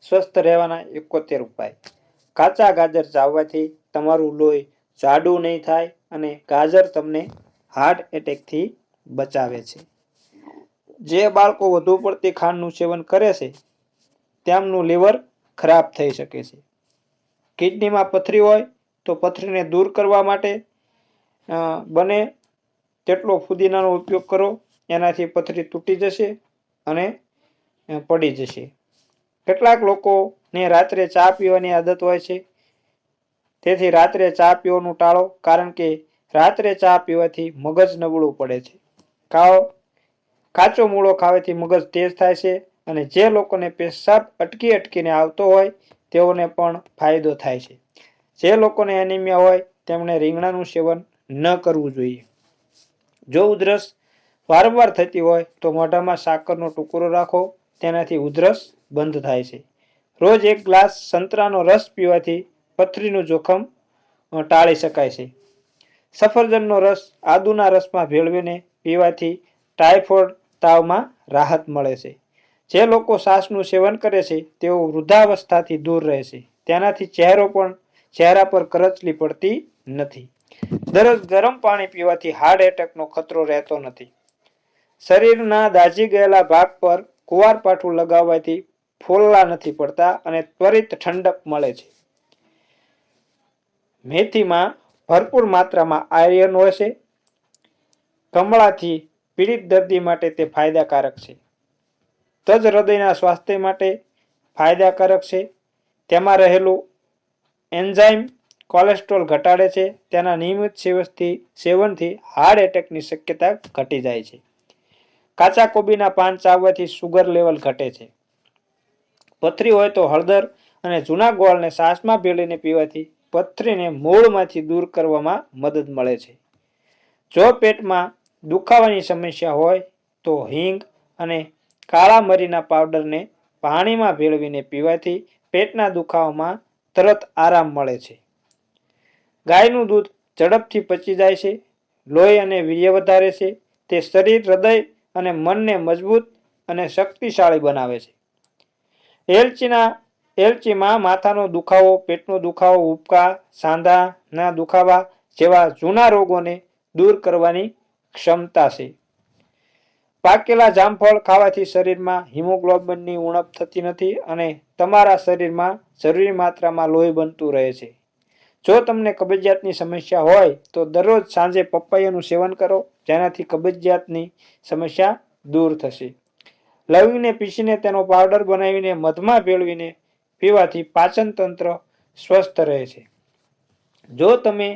સ્વસ્થ રહેવાના 71 ઉપાય। કાચા ગાજર ચાવવાથી તમારું લોહી જાડું નહીં થાય અને ગાજર તમને હાર્ટ એટેકથી બચાવે છે। જે બાળકો વધુ પડતી ખાંડનું સેવન કરે છે તેમનું લીવર ખરાબ થઈ શકે છે। કિડનીમાં પથરી હોય તો પથરીને દૂર કરવા માટે બને તેટલો ફુદીનાનો ઉપયોગ કરો, એનાથી પથરી તૂટી જશે અને પડી જશે। કેટલાક લોકોને રાત્રે ચા પીવાની આદત હોય છે, તેથી રાત્રે ચા પીવાનું ટાળો, કારણ કે રાત્રે ચા પીવાથી મગજ નબળું પડે છે। કાચો મૂળો ખાવાથી મગજ તેજ થાય છે અને જે લોકોને પેશાબ અટકીને આવતો હોય તેઓને પણ ફાયદો થાય છે। જે લોકોને એનિમિયા હોય તેમણે રીંગણાનું સેવન ન કરવું જોઈએ। જો ઉધરસ વારંવાર થતી હોય તો મોઢામાં સાકરનો ટુકડો રાખો, તેનાથી ઉધરસ બંધ થાય છે। રોજ 1 ગ્લાસ સંતરાનો રસ પીવાથી પથરીનું જોખમ ટાળી શકાય છે। સફરજનનો રસ આદુના રસમાં ભેળવીને પીવાથી ટાઇફોઇડ તાવમાં રાહત મળે છે। જે લોકો છાશનું સેવન કરે છે તેઓ વૃદ્ધાવસ્થાથી દૂર રહે છે, તેનાથી ચહેરા પર કરચલી પડતી નથી। દરરોજ ગરમ પાણી પીવાથી હાર્ટ એટેકનો ખતરો રહેતો નથી। શરીરના દાઝી ગયેલા ભાગ પર કુવારપાઠું લગાવવાથી ફોલ્લા નથી પડતા અને ત્વરિત ઠંડક મળે છે। મેથીમાં ભરપૂર માત્રામાં આયર્ન હોય છે। કમળાથી પીડિત દર્દી માટે તે ફાયદાકારક છે। તજ હૃદયના સ્વાસ્થ્ય માટે ફાયદાકારક છે। તેમાં રહેલું એન્ઝાઇમ કોલેસ્ટ્રોલ ઘટાડે છે। તેના નિયમિત સેવનથી હાર્ટ એટેકની શક્યતા ઘટી જાય છે। કાચા કોબીના પાન ચાવવાથી સુગર લેવલ ઘટે છે। પથરી હોય તો હળદર અને જૂના ગોળને છાશમાં ભેળવીને પીવાથી પથરીને મૂળમાંથી દૂર કરવામાં મદદ મળે છે। જો પેટમાં દુખાવાની સમસ્યા હોય તો હિંગ અને કાળા મરીના પાવડરને પાણીમાં ભેળવીને પીવાથી પેટના દુખાવામાં તરત આરામ મળે છે। ગાયનું દૂધ ઝડપથી પચી જાય છે, લોહી અને વીર્ય વધારે છે। તે શરીર, હૃદય અને મનને મજબૂત અને શક્તિશાળી બનાવે છે। એલચીમાં માથાનો દુખાવો, પેટનો દુખાવો, ઉબકા, સાંધાના દુખાવા જેવા જૂના રોગોને દૂર કરવાની ક્ષમતા છે। પાકેલા જામફળ ખાવાથી શરીરમાં હિમોગ્લોબિનની ઉણપ થતી નથી અને તમારા શરીરમાં જરૂરી માત્રામાં લોહી બનતું રહે છે। જો તમને કબજિયાતની સમસ્યા હોય તો દરરોજ સાંજે પપૈયાનું સેવન કરો, જેનાથી કબજિયાતની સમસ્યા દૂર થશે। લવિંગને પીસીને તેનો પાવડર બનાવીને મધમાં ભેળવીને પીવાથી પાચન તંત્ર સ્વસ્થ રહે છે। જો તમે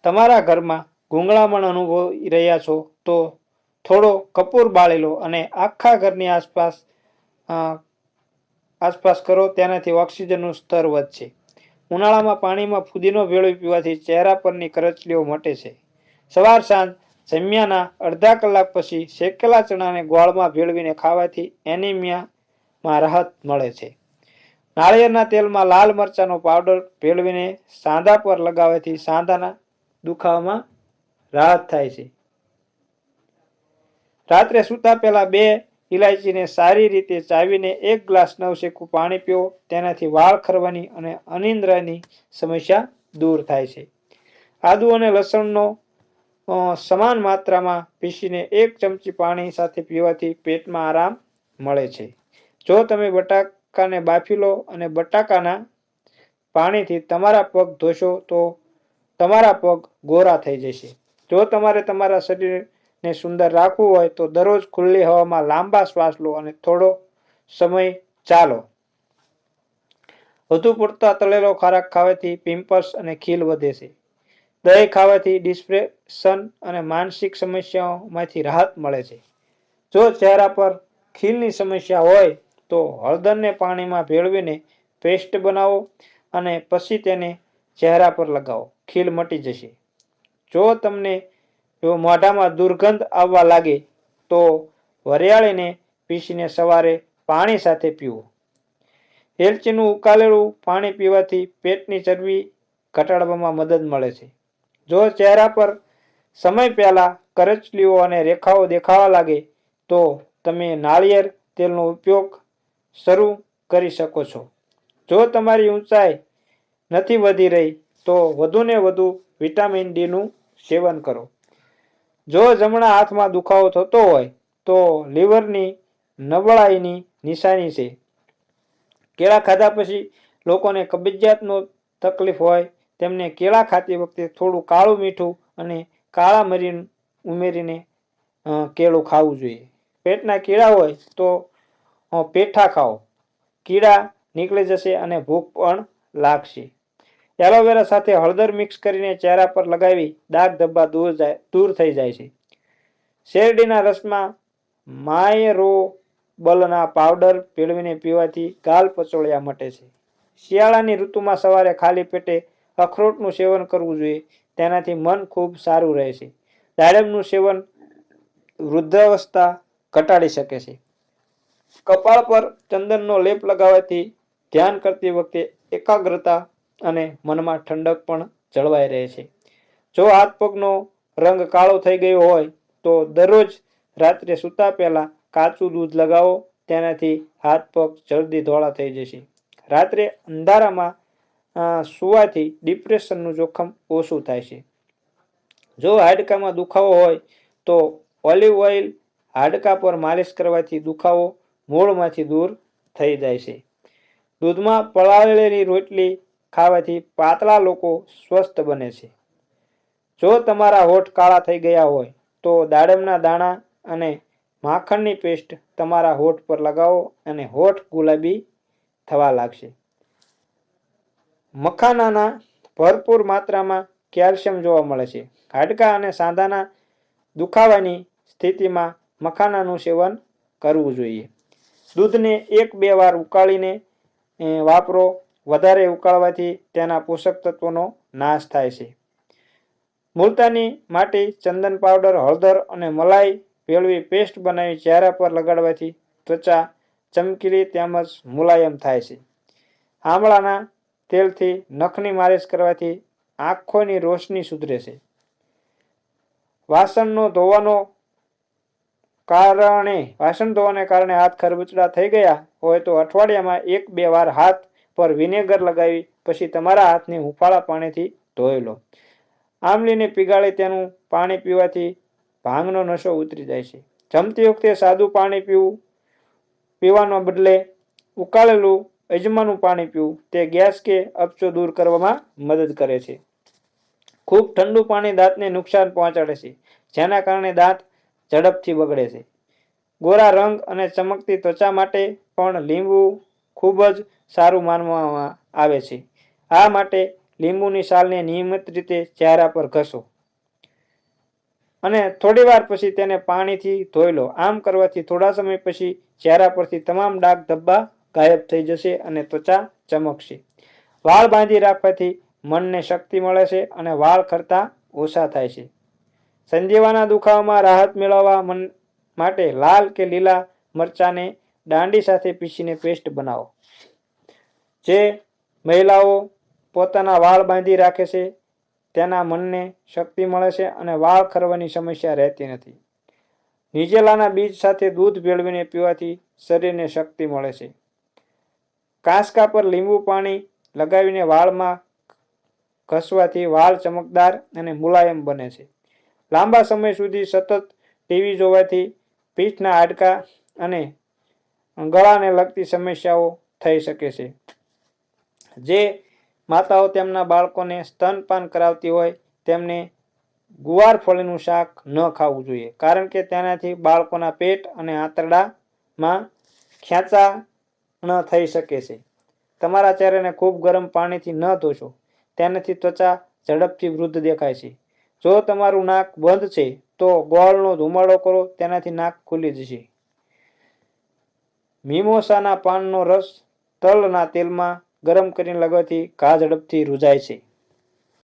તમારા ઘરમાં ગૂંગળામણ અનુભવી રહ્યા છો તો થોડો કપૂર બાળી લો અને આખા ઘરની આસપાસ કરો, તેનાથી ઓક્સિજનનું સ્તર વધશે। ઉનાળામાં પાણીમાં ફુદીનો ભેળવી પીવાથી ચહેરા પરની કરચલીઓ મટે છે। સવાર સાંજ જમ્યાના અડધા કલાક પછી શેકેલા ચણાને ગોળમાં ભેળવીને ખાવાથી એનિમિયામાં રાહત મળે છે। નાળિયેરના તેલમાં લાલ મરચાંનો પાવડર ભેળવીને સાંધા પર લગાવવાથી સાંધાના દુખાવામાં રાહત થાય છે। રાત્રે સૂતા પહેલા 2 ઇલાયચીને સારી રીતે ચાવીને 1 ગ્લાસ નવશેકું પાણી પીવો, તેનાથી વાળ ખરવાની અને અનિદ્રાની સમસ્યા દૂર થાય છે। આદુ અને લસણનો સમાન માત્રામાં પીસીને 1 ચમચી પાણી સાથે પીવાથી પેટમાં આરામ મળે છે। જો તમે બટાકાને બાફી લો અને બટાકાના પાણીથી તમારા પગ ધોશો તો તમારા પગ ગોરા થઈ જશે। જો તમારે તમારા શરીરને સુંદર રાખવું હોય તો દરરોજ ખુલ્લી હવામાં લાંબા શ્વાસ લો અને થોડો સમય ચાલો। વધુ પડતા તળેલો ખોરાક ખાવાથી પિમ્પલ્સ અને ખીલ વધે છે। દહીં ખાવાથી ડિપ્રેશન અને માનસિક સમસ્યાઓમાંથી રાહત મળે છે। જો ચહેરા પર ખીલની સમસ્યા હોય તો હળદરને પાણીમાં ભેળવીને પેસ્ટ બનાવો અને પછી તેને ચહેરા પર લગાવો, ખીલ મટી જશે। જો મોઢામાં દુર્ગંધ આવવા લાગે તો વરિયાળીને પીસીને સવારે પાણી સાથે પીવો। એલચીનું ઉકાળેલું પાણી પીવાથી પેટની ચરબી ઘટાડવામાં મદદ મળે છે। જો ચહેરા પર સમય પહેલા કરચલીઓ અને રેખાઓ દેખાવા લાગે તો તમે નાળિયેર તેલનો ઉપયોગ શરૂ કરી શકો છો। જો તમારી ઊંચાઈ નથી વધી રહી તો વધુને વધુ વિટામિન ડીનું સેવન કરો. જો જમણા હાથમાં દુખાવો થતો હોય તો લીવરની નબળાઈની નિશાની છે. કેળા ખાધા પછી લોકોને કબજિયાતનો તકલીફ હોય તેમને કેળા ખાતી વખતે થોડું કાળું મીઠું અને કાળા મરી ઉમેરીને કેળું ખાવું જોઈએ. પેટના કીડા હોય તો પેઠા ખાઓ. કીડા નીકળી જશે અને ભૂખ પણ લાગશે. એલોવેરા સાથે હળદર મિક્સ કરીને ચહેરા પર લગાવી દાગ ધબ્બા દૂર થઈ જાય છે. શેરડીના રસમાં માયરોબલના પાવડર ભેળવીને પીવાથી ગાલ પચોળિયા મટે છે. શિયાળાની ઋતુમાં સવારે ખાલી પેટે અખરોટનું સેવન કરવું જોઈએ. તેનાથી મન ખૂબ સારું રહે છે. દાડમનું સેવન વૃદ્ધાવસ્થા ઘટાડી શકે છે. કપાળ પર ચંદનનો લેપ લગાવવાથી ધ્યાન કરતી વખતે એકાગ્રતા અને મનમાં ઠંડક પણ જળવાઈ રહે છે. જો હાથ પગનો રંગ કાળો થઈ ગયો હોય તો દરરોજ રાત્રે સૂતા પહેલા કાચું દૂધ લગાવો. તેનાથી હાથ પગ જલ્દી ધોળા થઈ જશે. રાત્રે અંધારામાં સુવાથી ડિપ્રેશનનું જોખમ ઓછું થાય છે. જો હાડકામાં દુખાવો હોય તો ઓલિવ ઓઇલ હાડકા પર માલિશ કરવાથી દુખાવો મૂળમાંથી દૂર થઈ જાય છે. દૂધમાં પલાળેલી રોટલી ખાવાથી પાતળા લોકો સ્વસ્થ બને છે. જો તમારા હોઠ કાળા થઈ ગયા હોય તો દાડમના દાણા અને માખણની પેસ્ટ તમારા હોઠ પર લગાવો અને હોઠ ગુલાબી થવા લાગશે. મખાનાના ભરપૂર માત્રામાં કેલ્શિયમ જોવા મળે છે. હાડકાં અને સાંધાના દુખાવાની સ્થિતિમાં મખાનાનું સેવન કરવું જોઈએ. દૂધને 1-2 વાર ઉકાળીને વાપરો. વધારે ઉકાળવાથી તેના પોષક તત્વોનો નાશ થાય છે. મુલતાની માટી, ચંદન પાવડર, હળદર અને મલાઈ ભેળવી પેસ્ટ બનાવી ચહેરા પર લગાડવાથી ત્વચા ચમકીલી તેમજ મુલાયમ થાય છે. આમળાના તેલથી નખની માલિશ કરવાથી આંખોની રોશની સુધરે છે. વાસણ ધોવાને કારણે હાથ ખરબચડા થઈ ગયા હોય તો અઠવાડિયામાં 1-2 વાર હાથ પર વિનેગર લગાવી પછી તમારા હાથને હુંફાળા પાણીથી ધોઈ લો. આમલીને પીગાળી તેનું પાણી પીવાથી ભાંગનો નશો ઉતરી જાય છે. જમતી વખતે સાદું પાણી પીવાના બદલે ઉકાળેલું અજમાનું પાણી પીવું. તે ગેસ કે અપચો દૂર કરવામાં મદદ કરે છે. ખૂબ ઠંડુ પાણી દાંતને નુકસાન પહોંચાડે છે, જેના કારણે દાંત ઝડપથી બગડે છે. ગોરા રંગ અને ચમકતી ત્વચા માટે પણ લીંબુ ખૂબ જ સારું માનવામાં આવે છે. આ માટે લીંબુની છાલને નિયમિત રીતે ચહેરા પર ઘસો અને થોડી વાર પછી તેને પાણીથી ધોઈ લો. આમ કરવાથી થોડા સમય પછી ચહેરા પરથી તમામ ડાઘ ધબ્બા ગાયબ થઈ જશે અને ત્વચા ચમકશે. વાળ બાંધી રાખવાથી મનને શક્તિ મળે છે અને વાળ ખરતા ઓછા થાય છે. સંધિવાના દુખાવામાં રાહત મેળવવા માટે લાલ કે લીલા મરચાને દાંડી સાથે પીસીને પેસ્ટ બનાવો. જે મહિલાઓ પોતાના વાળ બાંધી રાખે છે તેના મનને શક્તિ મળે છે અને વાળ ખરવાની સમસ્યા રહેતી નથી. નિજેલાના બીજ સાથે દૂધ ભેળવીને પીવાથી શરીરને શક્તિ મળે છે. કાંસકા પર લીંબુ પાણી લગાવીને વાળમાં ઘસવાથી વાળ ચમકદાર અને મુલાયમ બને છે. લાંબા સમય સુધી સતત ટીવી જોવાથી પીઠના હાડકાં અને ગળાને લગતી સમસ્યાઓ થઈ શકે છે. જે માતાઓ તેમના બાળકોને સ્તનપાન કરાવતી હોય તેમને ગુવાર ફળીનું શાક ન ખાવું જોઈએ, કારણ કે તેનાથી બાળકોના પેટ અને આંતરડામાં ખેંચાણ થઈ શકે છે. તમારા ચહેરાને ખૂબ ગરમ પાણીથી ન ધોશો. તેનાથી ત્વચા ઝડપથી વૃદ્ધ દેખાય છે. જો તમારું નાક બંધ છે તો ગોળનો ધુમાડો કરો. તેનાથી નાક ખુલી જશે. મિમોસાના પાનનો રસ તલના તેલમાં ગરમ કરીને લગાવવાથી ઘા ઝડપથી રૂઝાય છે.